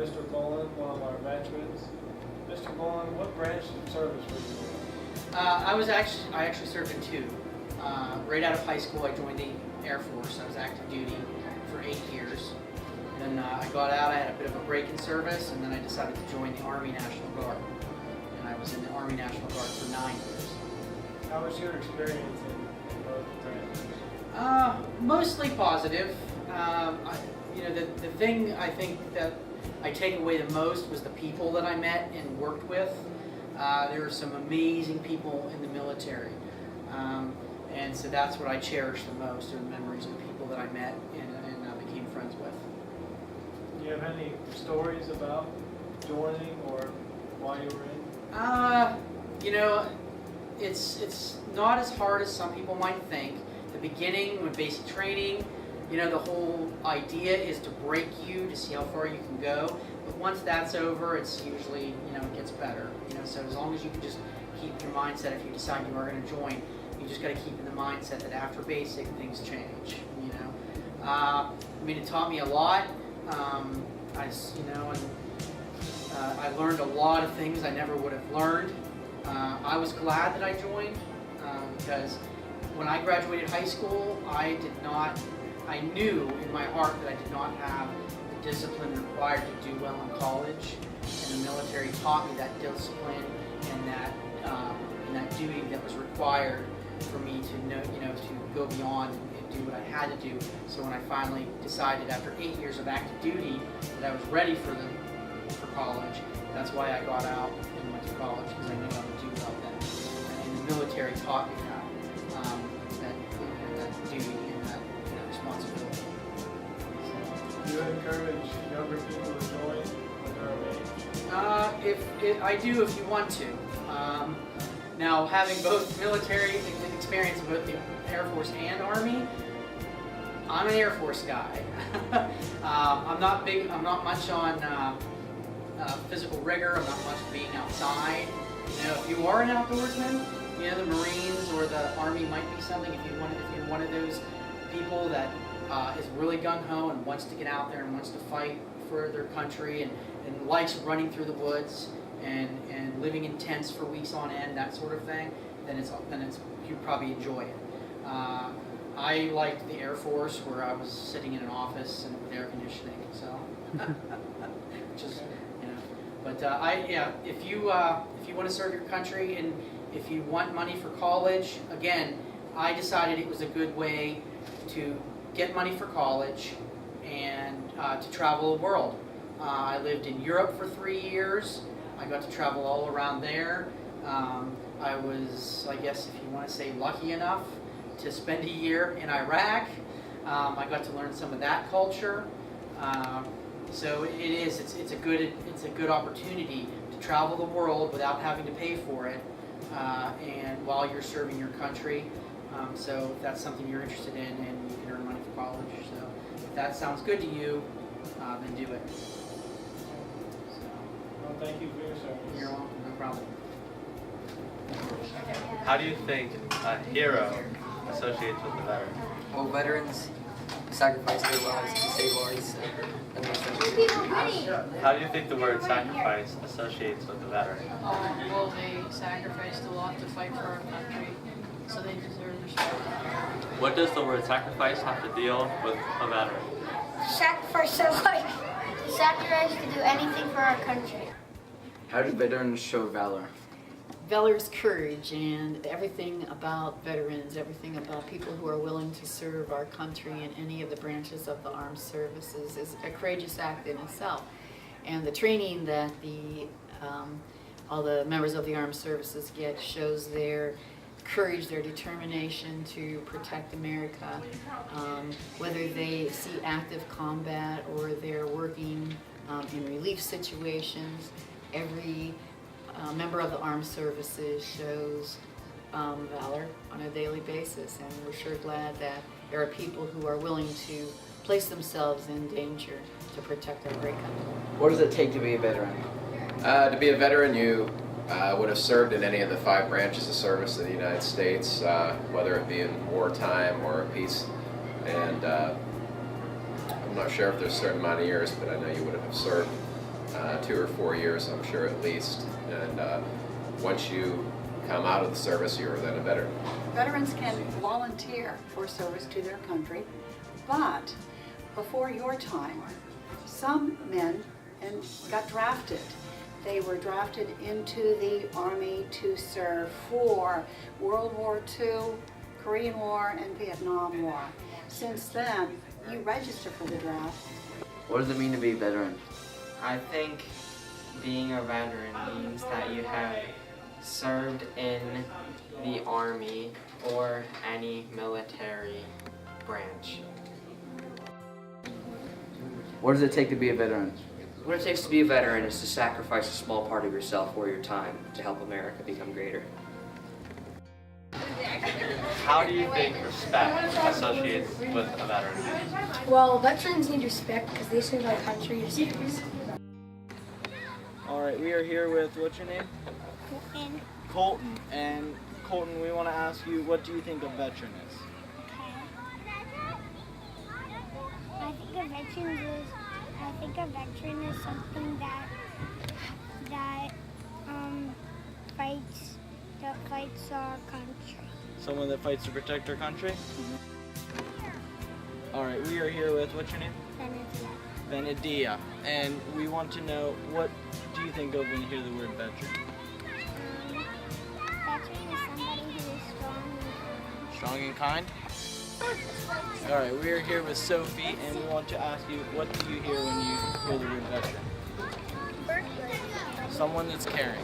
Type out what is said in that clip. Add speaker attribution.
Speaker 1: Mr. Boland, one of our veterans. Mr. Boland, what branch of service were you in?
Speaker 2: I actually served in two. Right out of high school, I joined the Air Force. I was active duty for 8 years. Then I got out, I had a bit of a break in service, and then I decided to join the Army National Guard. And I was in the Army National Guard for 9 years.
Speaker 1: How was your experience in both branches?
Speaker 2: Mostly positive. The thing I think that I take away the most was the people that I met and worked with. There were some amazing people in the military. And so that's what I cherish the most, are the memories of the people that I met and became friends with.
Speaker 1: Do you have any stories about joining or why you were in?
Speaker 2: It's not as hard as some people might think. The beginning, with basic training, the whole idea is to break you to see how far you can go. But once that's over, it's usually, it gets better. So as long as you can just keep your mindset, if you decide you are going to join, you just got to keep in the mindset that after basic, things change. It taught me a lot. I learned a lot of things I never would have learned. I was glad that I joined because when I graduated high school, I knew in my heart that I did not have the discipline required to do well in college. And the military taught me that discipline and that duty that was required for me to know, to go beyond and do what I had to do. So when I finally decided after 8 years of active duty that I was ready for college, that's why I got out and went to college, because I knew I would do well then. And the military taught me that duty and that responsibility.
Speaker 1: Do you encourage younger people to join when they're of age?
Speaker 2: I do, if you want to. Now, having both military experience in both the Air Force and Army, I'm an Air Force guy. I'm not much on physical rigor. I'm not much being outside. If you are an outdoorsman, the Marines or the Army might be something. If you're one of those people that is really gung-ho and wants to get out there and wants to fight for their country and likes running through the woods and living in tents for weeks on end, that sort of thing, then you'd probably enjoy it. I liked the Air Force, where I was sitting in an office and with air conditioning, so which is, But if you want to serve your country and if you want money for college, again, I decided it was a good way to get money for college and to travel the world. I lived in Europe for 3 years. I got to travel all around there. I was, I guess if you want to say, lucky enough to spend a year in Iraq. I got to learn some of that culture. So it's a good opportunity to travel the world without having to pay for it, and while you're serving your country. So if that's something you're interested in, and you can earn money for college. So if that sounds good to you, then do it.
Speaker 1: Well, thank you for your service.
Speaker 2: You're welcome, no problem.
Speaker 3: How do you think a hero associates with the veteran?
Speaker 4: Well, veterans sacrifice their lives to save ours.
Speaker 3: How do you think the word sacrifice associates with the veteran?
Speaker 5: Well, they sacrificed a lot to fight for our country, so they deserve respect.
Speaker 3: What does the word sacrifice have to deal with a veteran?
Speaker 6: Sacrifice their life. Sacrifice to do anything for our country.
Speaker 4: How do veterans show valor?
Speaker 5: Valor's courage, and everything about veterans, everything about people who are willing to serve our country in any of the branches of the armed services is a courageous act in itself. And the training that all the members of the armed services get shows their courage, their determination to protect America, whether they see active combat or they're working in relief situations. Every member of the armed services shows valor on a daily basis, and we're sure glad that there are people who are willing to place themselves in danger to protect our great country.
Speaker 4: What does it take to be a veteran?
Speaker 7: To be a veteran, you would have served in any of the 5 branches of service in the United States, whether it be in wartime or peace. And I'm not sure if there's a certain amount of years, but I know you would have served. 2 or 4 years, I'm sure at least. And once you come out of the service, you're then a veteran.
Speaker 8: Veterans can volunteer for service to their country, but before your time, some men got drafted. They were drafted into the Army to serve for World War II, Korean War, and Vietnam War. Since then, you register for the draft.
Speaker 4: What does it mean to be a veteran?
Speaker 9: I think being a veteran means that you have served in the Army or any military branch.
Speaker 4: What does it take to be a veteran?
Speaker 10: What it takes to be a veteran is to sacrifice a small part of yourself or your time to help America become greater.
Speaker 3: How do you think respect associates with a veteran?
Speaker 6: Well, veterans need respect because they serve our country as service.
Speaker 1: All right, we are here with, what's your name?
Speaker 6: And
Speaker 1: Colton. And Colton, we want to ask you, what do you think a veteran is?
Speaker 6: I think a veteran is something that fights our country.
Speaker 1: Someone that fights to protect our country? All right, we are here with, what's your name? Benedia. And we want to know, what do you think of when you hear the word veteran?
Speaker 6: Veteran is somebody who is strong and
Speaker 1: Strong and kind? All right, we are here with Sophie, and we want to ask you, what do you hear when you hear the word veteran? Someone that's caring.